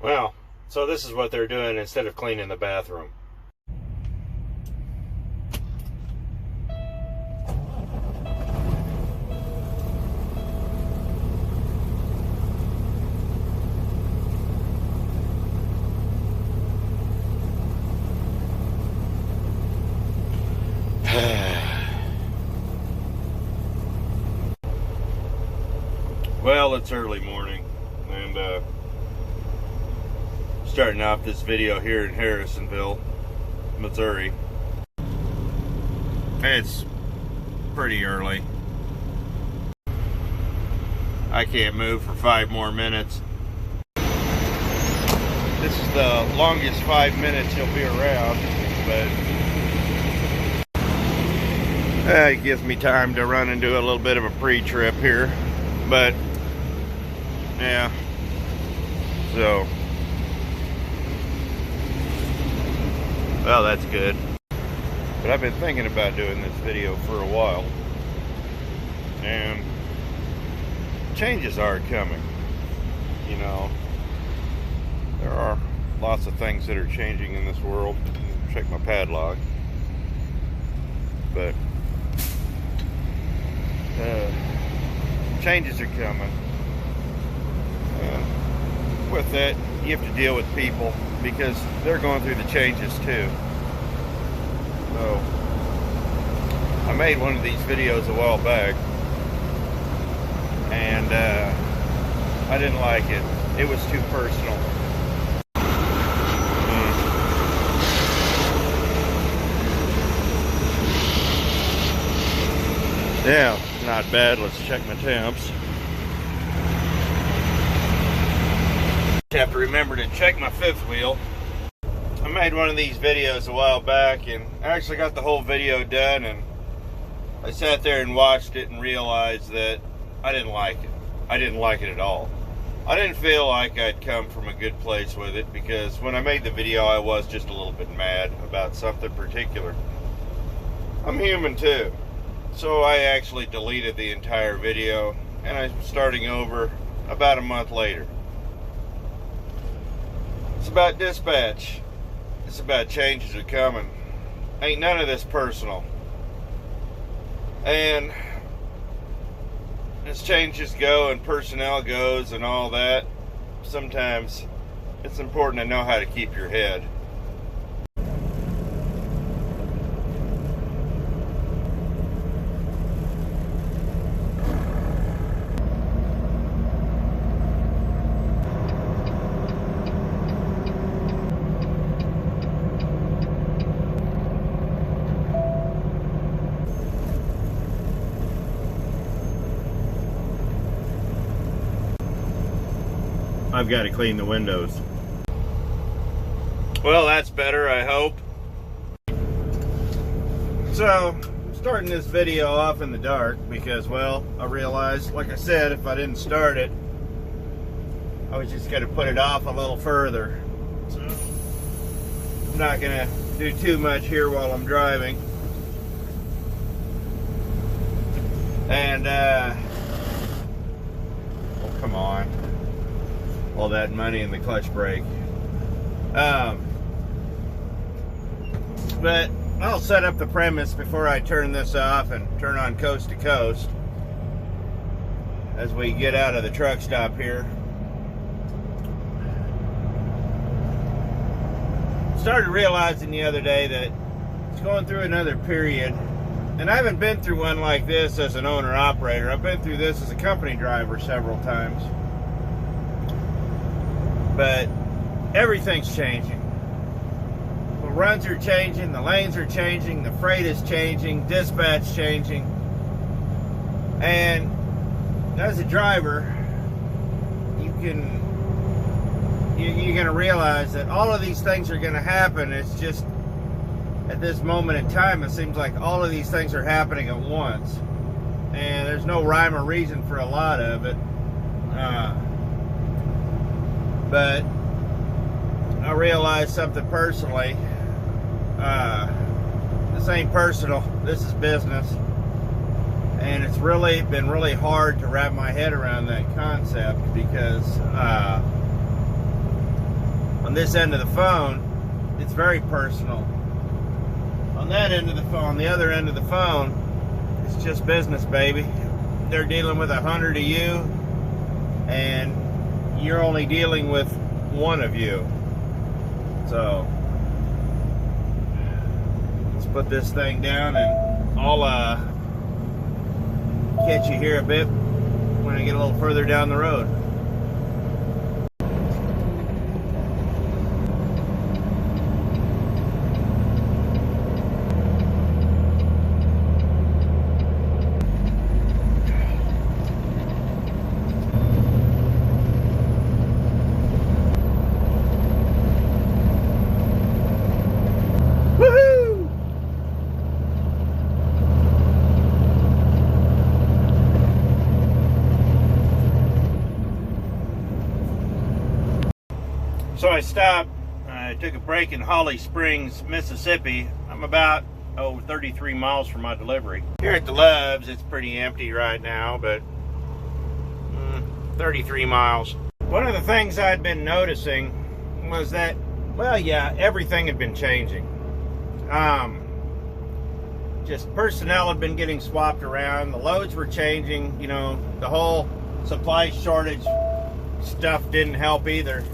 Well, so this is what they're doing instead of cleaning the bathroom. Well, it's early morning, and starting off this video here in Harrisonville, Missouri. It's pretty early. I can't move for 5 more minutes. This is the longest 5 minutes you'll be around, but it gives me time to run and do a little bit of a pre-trip here. But yeah, so well, that's good. But I've been thinking about doing this video for a while, and changes are coming. You know, there are lots of things that are changing in this world. Check my padlock. But changes are coming, and with that you have to deal with people because they're going through the changes too. So I made one of these videos a while back, and I didn't like it. It was too personal. Yeah, not bad. Let's check my temps. Have to remember to check my fifth wheel. I made one of these videos a while back, and I actually got the whole video done, and I sat there and watched it and realized that I didn't like it. I didn't like it at all. I didn't feel like I'd come from a good place with it, because when I made the video I was just a little bit mad about something particular. I'm human too. So I actually deleted the entire video, and I'm starting over about a month later. It's about dispatch. It's about changes are coming. Ain't none of this personal. And as changes go and personnel goes and all that, sometimes it's important to know how to keep your head. I've got to clean the windows. Well, that's better, I hope. So, I'm starting this video off in the dark because, well, I realized, like I said, if I didn't start it, I was just going to put it off a little further. So, I'm not going to do too much here while I'm driving. And, oh, come on. All that money in the clutch brake. But I'll set up the premise before I turn this off and turn on coast to coast as we get out of the truck stop here. Started realizing the other day that it's going through another period, and I haven't been through one like this as an owner-operator. I've been through this as a company driver several times. But everything's changing. The runs are changing, the lanes are changing, the freight is changing, dispatch changing. And as a driver, you're going to realize that all of these things are going to happen. It's just at this moment in time, it seems like all of these things are happening at once. And there's no rhyme or reason for a lot of it. But I realized something personally. This ain't personal, this is business. And it's really been really hard to wrap my head around that concept because on this end of the phone, it's very personal. On that end of the phone, the other end of the phone, it's just business, baby. They're dealing with 100 of you, and you're only dealing with one of you. So let's put this thing down, and I'll catch you here a bit when I get a little further down the road. So I stopped, I took a break in Holly Springs, Mississippi. I'm about 33 miles from my delivery. Here at the Loves, it's pretty empty right now, but 33 miles. One of the things I'd been noticing was that, well, yeah, everything had been changing. Just personnel had been getting swapped around, the loads were changing, you know, the whole supply shortage stuff didn't help either.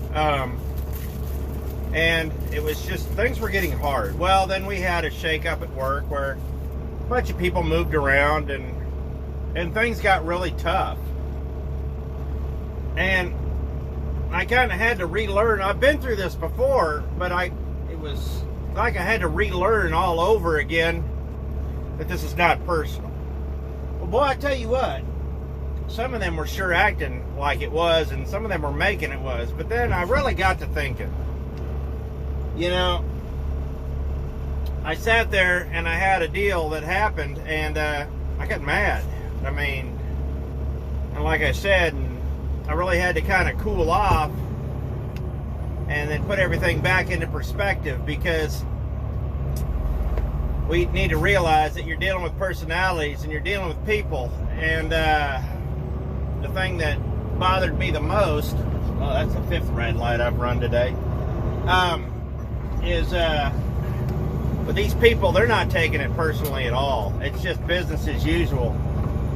And it was just, things were getting hard. Well, then we had a shake-up at work where a bunch of people moved around, and things got really tough. And I kind of had to relearn. I've been through this before, but it was like I had to relearn all over again that this is not personal. Well, boy, I tell you what, some of them were sure acting like it was, and some of them were making it was. But then I really got to thinking. You know, I sat there and I had a deal that happened, and I got mad. I mean, and like I said, I really had to kind of cool off and then put everything back into perspective, because we need to realize that you're dealing with personalities and you're dealing with people. And the thing that bothered me the most, oh, that's the 5th red light I've run today, is with these people, they're not taking it personally at all. It's just business as usual.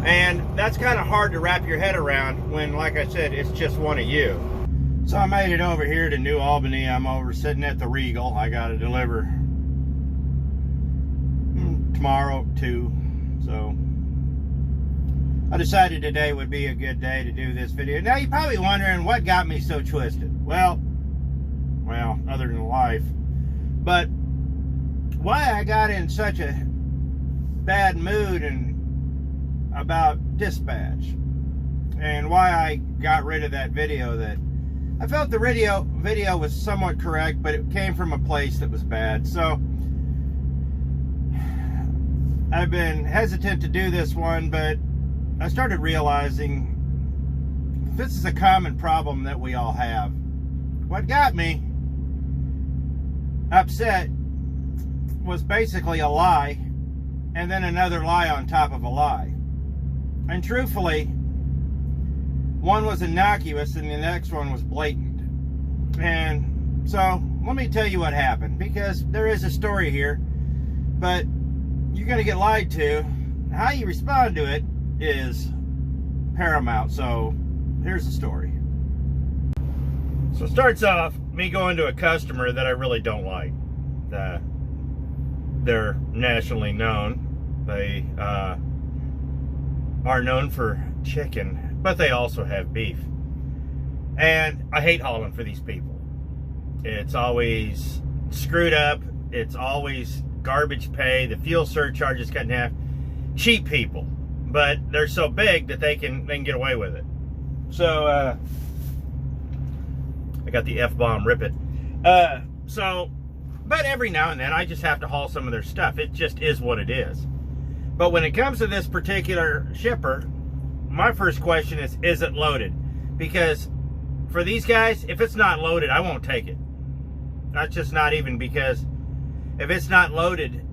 And that's kind of hard to wrap your head around when, like I said, it's just one of you. So I made it over here to New Albany. I'm over sitting at the Regal. I got to deliver tomorrow too. So I decided today would be a good day to do this video. Now you're probably wondering what got me so twisted. Well, other than life. But why I got in such a bad mood and about dispatch, and why I got rid of that video, that I felt the video was somewhat correct, but it came from a place that was bad. So I've been hesitant to do this one, but I started realizing this is a common problem that we all have. What got me upset was basically a lie, and then another lie on top of a lie. And truthfully, one was innocuous and the next one was blatant. And so let me tell you what happened, because there is a story here, but you're going to get lied to. How you respond to it is paramount. So here's the story. So it starts off me going to a customer that I really don't like. They're nationally known. They are known for chicken, but they also have beef. And I hate hauling for these people. It's always screwed up. It's always garbage pay. The fuel surcharge is cut in half. Cheap people, but they're so big that they can get away with it. So I got the F-bomb, rip it. But every now and then I just have to haul some of their stuff. It just is what it is. But when it comes to this particular shipper, my first question is it loaded? Because for these guys, if it's not loaded, I won't take it. That's just not even, because if it's not loaded,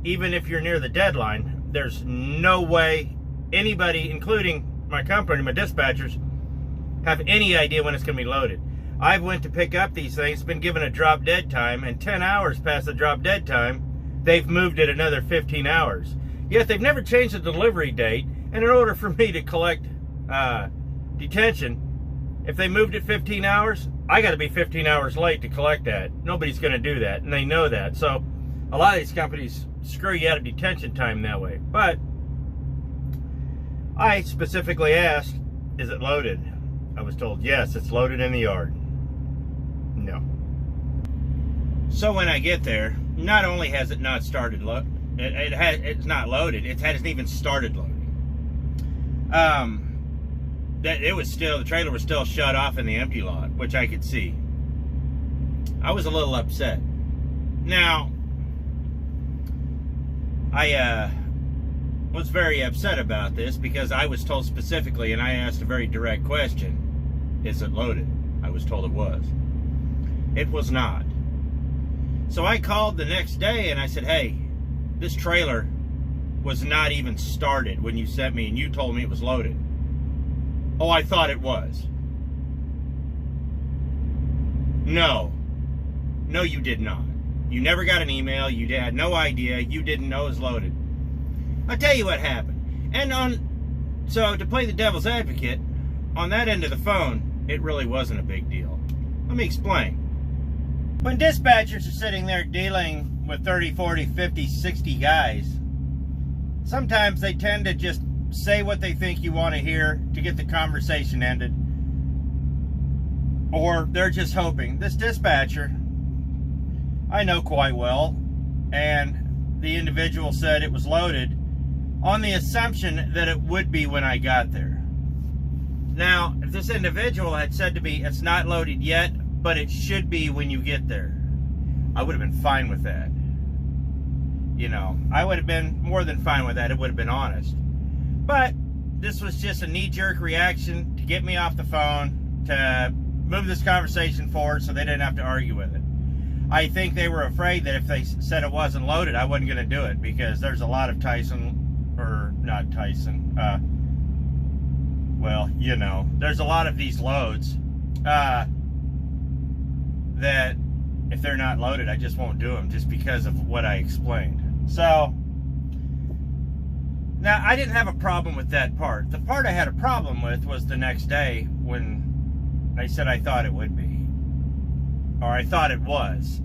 even if you're near the deadline, there's no way anybody, including my company, my dispatchers, have any idea when it's going to be loaded. I went to pick up these things, been given a drop dead time, and 10 hours past the drop dead time, they've moved it another 15 hours. Yet they've never changed the delivery date, and in order for me to collect detention, if they moved it 15 hours, I got to be 15 hours late to collect that. Nobody's going to do that, and they know that. So a lot of these companies screw you out of detention time that way. But I specifically asked, is it loaded? I was told, yes, it's loaded in the yard. No. So when I get there, not only has it not started, it's not loaded, it hasn't even started loading. The trailer was still shut off in the empty lot, which I could see. I was a little upset. Now, I was very upset about this because I was told specifically, and I asked a very direct question, is it loaded? I was told it was. It was not. So I called the next day and I said, hey, this trailer was not even started when you sent me and you told me it was loaded. Oh, I thought it was. No, you did not. You never got an email. You had no idea. You didn't know it was loaded. I'll tell you what happened. So to play the devil's advocate, on that end of the phone, it really wasn't a big deal. Let me explain. When dispatchers are sitting there dealing with 30, 40, 50, 60 guys, sometimes they tend to just say what they think you want to hear to get the conversation ended. Or they're just hoping. This dispatcher, I know quite well, and the individual said it was loaded on the assumption that it would be when I got there. Now, if this individual had said to me, it's not loaded yet, but it should be when you get there, I would have been fine with that. You know, I would have been more than fine with that. It would have been honest. But this was just a knee-jerk reaction to get me off the phone, to move this conversation forward so they didn't have to argue with it. I think they were afraid that if they said it wasn't loaded, I wasn't going to do it, because there's a lot of well, you know, there's a lot of these loads that if they're not loaded, I just won't do them just because of what I explained. So now, I didn't have a problem with that part. The part I had a problem with was the next day when I said I thought it would be, or I thought it was.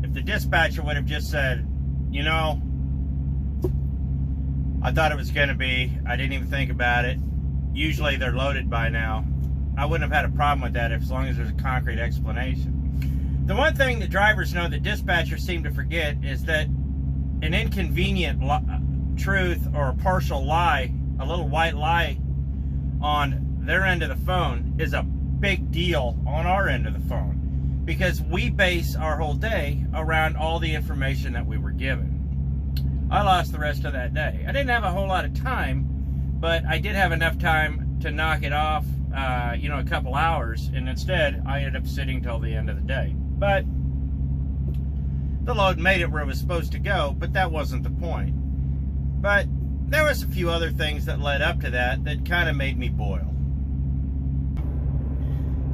If the dispatcher would have just said, you know, I thought it was going to be, I didn't even think about it, usually they're loaded by now, I wouldn't have had a problem with that as long as there's a concrete explanation. The one thing that drivers know that dispatchers seem to forget is that an inconvenient truth or a partial lie, a little white lie on their end of the phone is a big deal on our end of the phone, because we base our whole day around all the information that we were given. I lost the rest of that day. I didn't have a whole lot of time, but I did have enough time to knock it off, you know, a couple hours, and instead I ended up sitting till the end of the day. But the load made it where it was supposed to go, but that wasn't the point. But there was a few other things that led up to that kind of made me boil.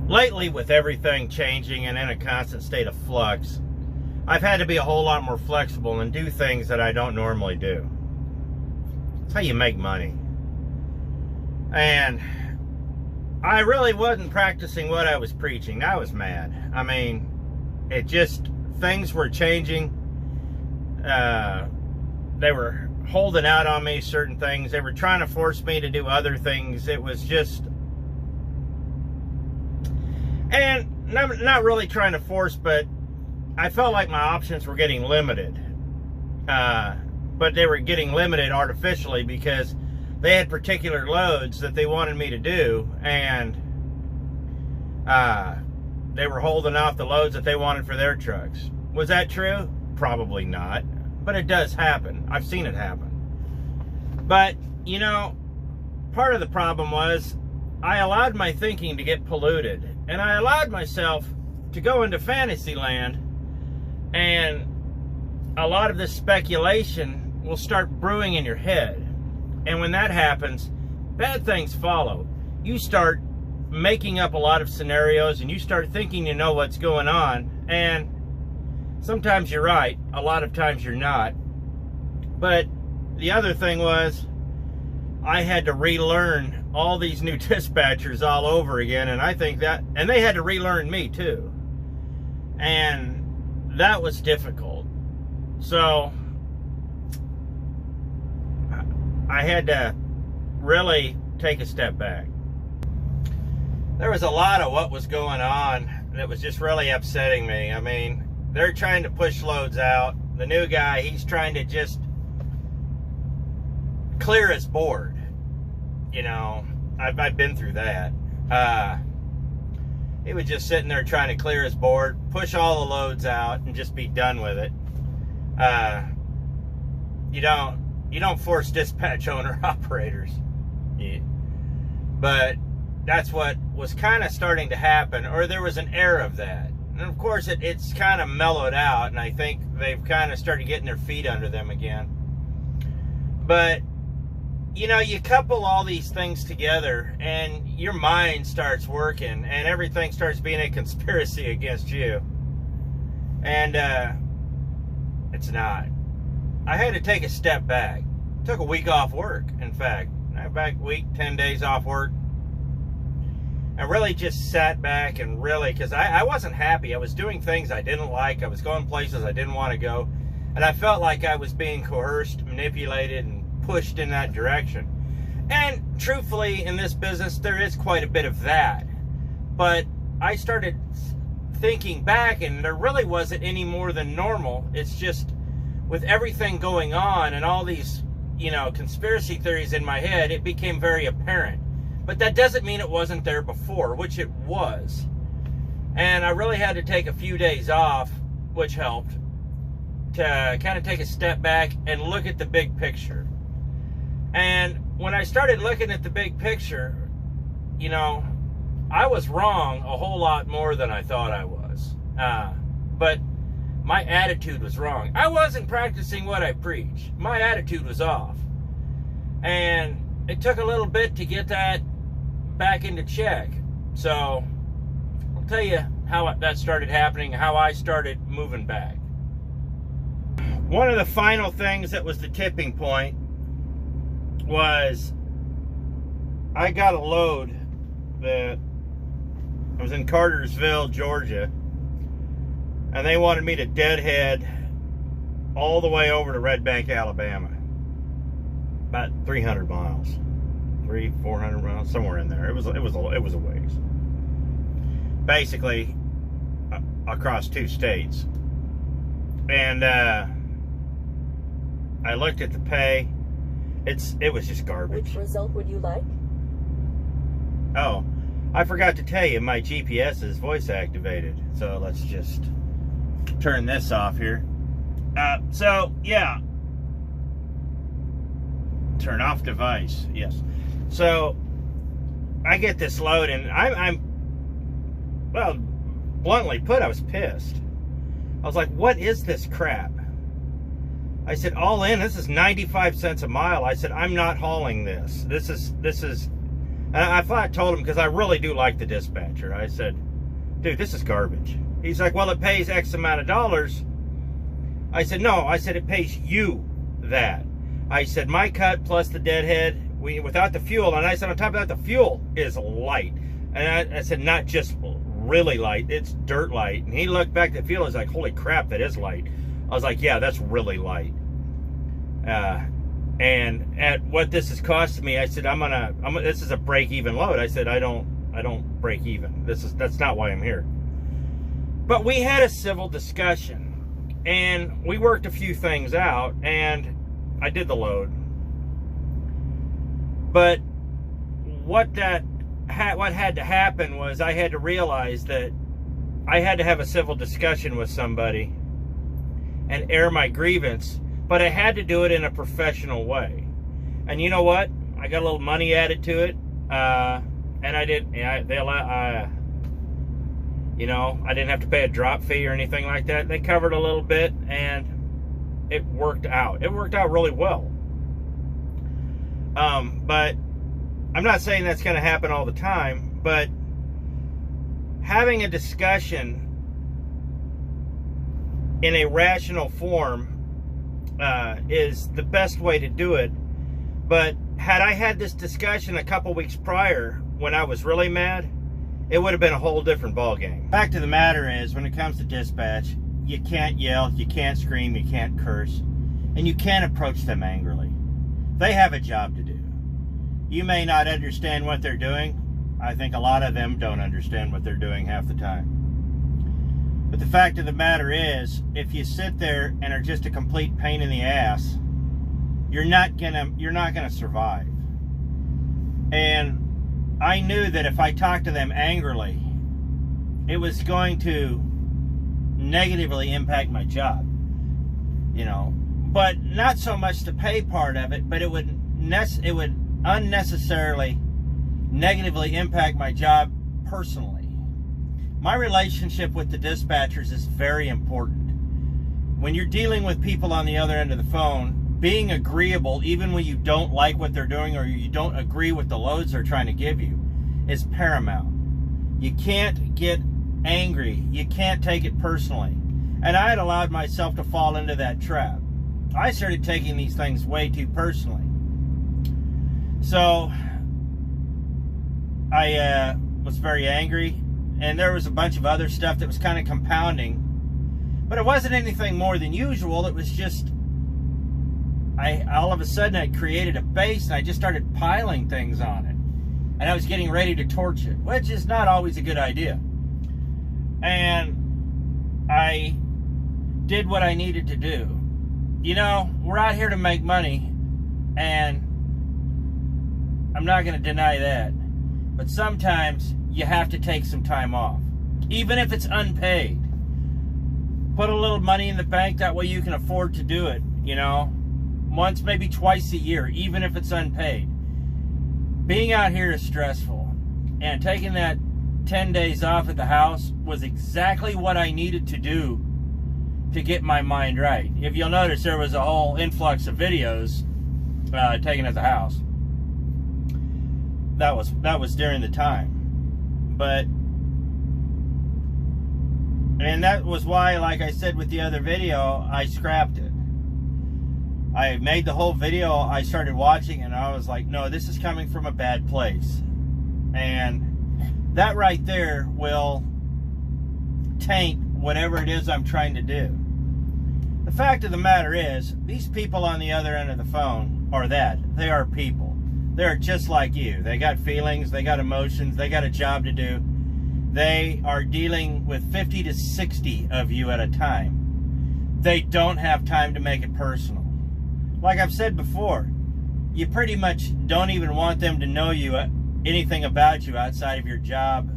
Lately, with everything changing and in a constant state of flux, I've had to be a whole lot more flexible and do things that I don't normally do. It's how you make money. And I really wasn't practicing what I was preaching. I was mad. I mean, it just, things were changing. They were holding out on me, certain things. They were trying to force me to do other things. It was just, and not really trying to force, but I felt like my options were getting limited. But they were getting limited artificially because they had particular loads that they wanted me to do, and they were holding off the loads that they wanted for their trucks. Was that true? Probably not, but it does happen. I've seen it happen. But, you know, part of the problem was I allowed my thinking to get polluted, and I allowed myself to go into fantasy land, and a lot of this speculation will start brewing in your head. And when that happens, bad things follow. You start making up a lot of scenarios, and you start thinking you know what's going on, and sometimes you're right, a lot of times you're not. But the other thing was, I had to relearn all these new dispatchers all over again, and I think that, and they had to relearn me too, and that was difficult. So I had to really take a step back. There was a lot of what was going on that was just really upsetting me. I mean, they're trying to push loads out. The new guy, he's trying to just clear his board. You know, I've been through that. He was just sitting there trying to clear his board, push all the loads out, and just be done with it. You don't force dispatch owner-operators. But that's what was kind of starting to happen, or there was an air of that. And of course, it's kind of mellowed out, and I think they've kind of started getting their feet under them again. But, you know, you couple all these things together, and your mind starts working, and everything starts being a conspiracy against you. And it's not. I had to take a step back. Took a week off work, in fact. Back week, 10 days off work. I really just sat back and really, because I wasn't happy. I was doing things I didn't like. I was going places I didn't want to go. And I felt like I was being coerced, manipulated, and pushed in that direction. And truthfully, in this business, there is quite a bit of that. But I started thinking back, and there really wasn't any more than normal. It's just, with everything going on and all these, you know, conspiracy theories in my head, it became very apparent. But that doesn't mean it wasn't there before, which it was. And I really had to take a few days off, which helped, to kind of take a step back and look at the big picture. And when I started looking at the big picture, you know, I was wrong a whole lot more than I thought I was. But my attitude was wrong. I wasn't practicing what I preach. My attitude was off. And it took a little bit to get that back into check. So I'll tell you how that started happening, how I started moving back. One of the final things that was the tipping point was I got a load that I was in Cartersville, Georgia, and they wanted me to deadhead all the way over to Red Bank, Alabama. About 300 miles, 400 miles, somewhere in there. It was a ways. Basically, across 2 states. And I looked at the pay. It was just garbage. Which result would you like? Oh, I forgot to tell you, my GPS is voice activated. So let's just turn this off here. So yeah, turn off device. Yes. So I get this load, and I'm well, bluntly put, I was pissed. I was like, what is this crap? I said, all in, this is 95 cents a mile. I said, I'm not hauling this. This is, and I thought I told him, because I really do like the dispatcher. I said, dude, this is garbage. He's like, well, it pays X amount of dollars. I said, no. I said, it pays you that. I said, my cut plus the deadhead, without the fuel. And I said, on top of that, the fuel is light. And I said, not just really light, it's dirt light. And he looked back at the fuel and was like, holy crap, that is light. I was like, yeah, that's really light. And at what this is costing me, I said, this is a break-even load. I said, I don't break even. That's not why I'm here. But we had a civil discussion, and we worked a few things out, and I did the load. But what had to happen was I had to realize that I had to have a civil discussion with somebody and air my grievance, but I had to do it in a professional way. And you know what? I got a little money added to it, and I didn't. You know, I didn't have to pay a drop fee or anything like that. They covered a little bit, and it worked out. It worked out really well. But I'm not saying that's going to happen all the time, but having a discussion in a rational form is the best way to do it. But had I had this discussion a couple weeks prior when I was really mad, it would have been a whole different ballgame. Fact of the matter is, when it comes to dispatch, you can't yell, you can't scream, you can't curse, and you can't approach them angrily. They have a job to do. You may not understand what they're doing. I think a lot of them don't understand what they're doing half the time. But the fact of the matter is, if you sit there and are just a complete pain in the ass, you're not gonna survive. And I knew that if I talked to them angrily, it was going to negatively impact my job, you know. But not so much the pay part of it, but it would unnecessarily negatively impact my job personally. My relationship with the dispatchers is very important. When you're dealing with people on the other end of the phone, being agreeable, even when you don't like what they're doing or you don't agree with the loads they're trying to give you, is paramount. You can't get angry. You can't take it personally. And I had allowed myself to fall into that trap. I started taking these things way too personally. So I was very angry, and there was a bunch of other stuff that was kind of compounding, but it wasn't anything more than usual. It was just, all of a sudden I created a base and I just started piling things on it, and I was getting ready to torch it, which is not always a good idea. And I did what I needed to do. You know, we're out here to make money, and I'm not going to deny that. But sometimes you have to take some time off, even if it's unpaid. Put a little money in the bank, that way you can afford to do it, you know, once, maybe twice a year, even if it's unpaid. Being out here is stressful, and taking that 10 days off at the house was exactly what I needed to do to get my mind right. If you'll notice, there was a whole influx of videos taken at the house. That was during the time. But, and that was why, like I said with the other video, I scrapped it. I made the whole video, I started watching, and I was like, no, this is coming from a bad place. And that right there will taint whatever it is I'm trying to do. The fact of the matter is, these people on the other end of the phone are that. They are people. They're just like you. They got feelings, they got emotions, they got a job to do. They are dealing with 50 to 60 of you at a time. They don't have time to make it personal. Like I've said before, you pretty much don't even want them to know you, anything about you outside of your job.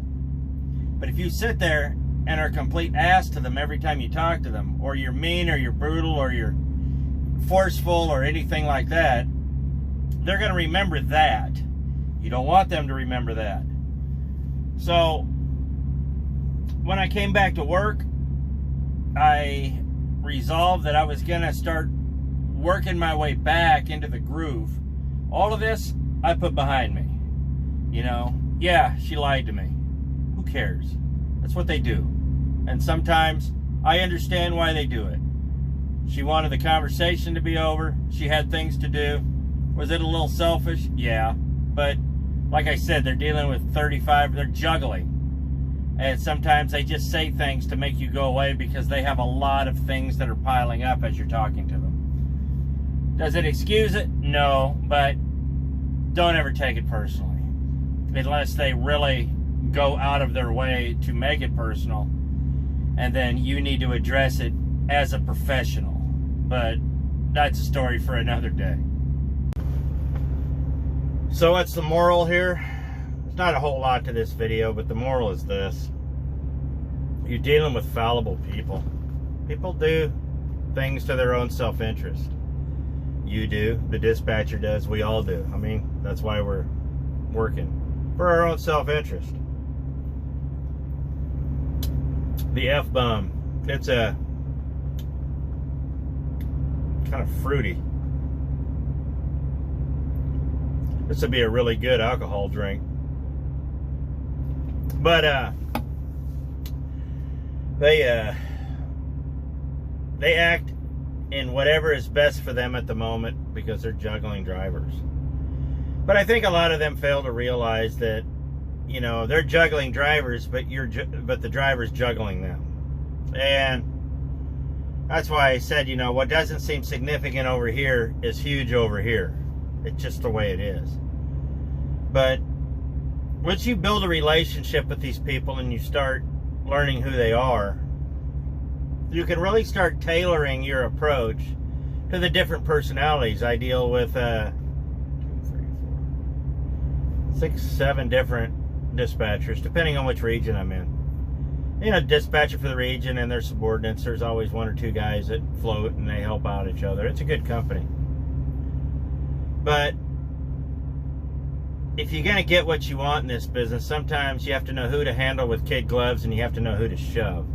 But if you sit there and are a complete ass to them every time you talk to them, or you're mean, or you're brutal, or you're forceful, or anything like that, they're going to remember that. You don't want them to remember that. So when I came back to work, I resolved that I was going to start working my way back into the groove. All of this I put behind me. You know, yeah, she lied to me. Who cares? That's what they do. And sometimes I understand why they do it. She wanted the conversation to be over. She had things to do. Was it a little selfish? Yeah. But like I said, they're dealing with 35, they're juggling. And sometimes they just say things to make you go away because they have a lot of things that are piling up as you're talking to them. Does it excuse it? No, but don't ever take it personally. Unless they really go out of their way to make it personal. And then you need to address it as a professional. But that's a story for another day. So what's the moral here? There's not a whole lot to this video, but the moral is this. You're dealing with fallible people. People do things to their own self-interest. You do, the dispatcher does, we all do. I mean, that's why we're working. For our own self-interest. The F-bomb. It's a kind of fruity. This would be a really good alcohol drink. But They act in whatever is best for them at the moment because they're juggling drivers. But I think a lot of them fail to realize that, you know, they're juggling drivers, but the driver's juggling them. And that's why I said, you know, what doesn't seem significant over here is huge over here. It's just the way it is. But once you build a relationship with these people and you start learning who they are, you can really start tailoring your approach to the different personalities. I deal with 6, 7 different dispatchers, depending on which region I'm in. You know, dispatcher for the region and their subordinates. There's always 1 or 2 guys that float and they help out each other. It's a good company. But if you're going to get what you want in this business, sometimes you have to know who to handle with kid gloves and you have to know who to shove.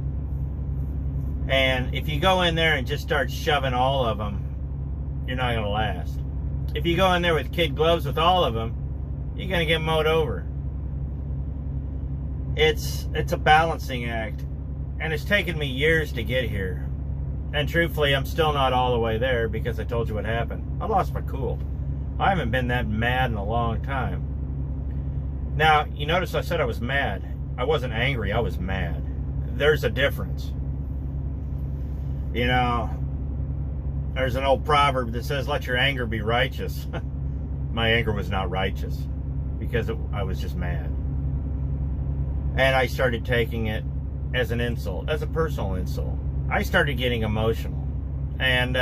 And if you go in there and just start shoving all of them, you're not going to last. If you go in there with kid gloves with all of them, you're going to get mowed over. It's a balancing act, and it's taken me years to get here. And truthfully, I'm still not all the way there because I told you what happened. I lost my cool. I haven't been that mad in a long time. Now, you notice I said I was mad. I wasn't angry, I was mad. There's a difference. You know, there's an old proverb that says, let your anger be righteous. My anger was not righteous because I was just mad. And I started taking it as an insult, as a personal insult. I started getting emotional. And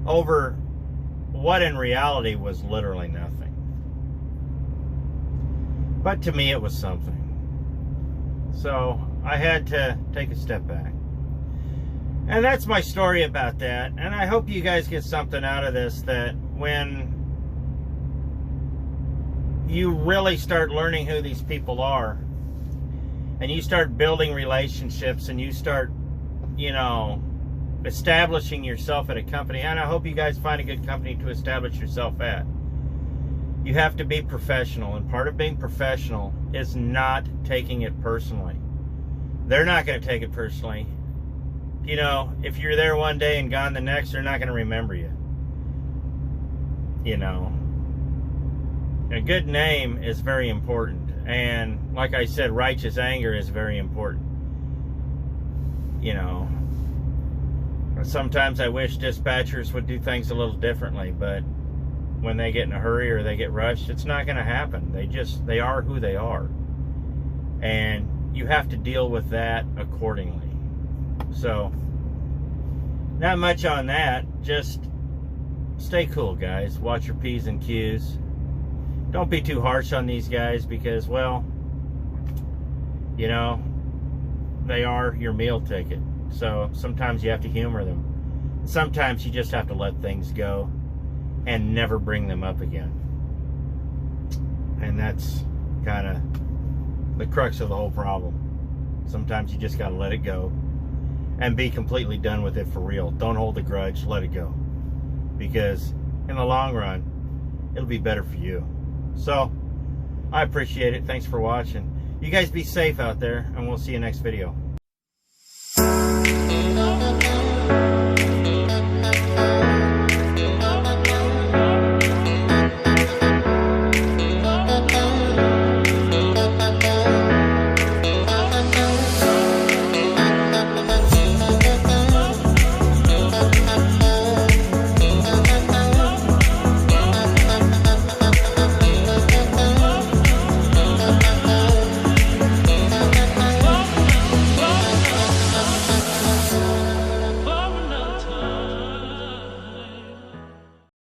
over what in reality was literally nothing. But to me it was something. So I had to take a step back. And that's my story about that. And I hope you guys get something out of this, that when you really start learning who these people are, and you start building relationships, and you start, you know, establishing yourself at a company, and I hope you guys find a good company to establish yourself at. You have to be professional, and part of being professional is not taking it personally. They're not going to take it personally. You know, if you're there one day and gone the next, they're not going to remember you. You know, a good name is very important. And like I said, righteous anger is very important. You know, sometimes I wish dispatchers would do things a little differently, but when they get in a hurry or they get rushed, it's not going to happen. They are who they are. And you have to deal with that accordingly. So, not much on that. Just stay cool, guys. Watch your P's and Q's. Don't be too harsh on these guys because, well, you know, they are your meal ticket. So sometimes you have to humor them. Sometimes you just have to let things go and never bring them up again. And that's kind of the crux of the whole problem. Sometimes you just got to let it go and be completely done with it for real. Don't hold a grudge, let it go. Because in the long run, it'll be better for you. So, I appreciate it. Thanks for watching. You guys be safe out there, and we'll see you next video.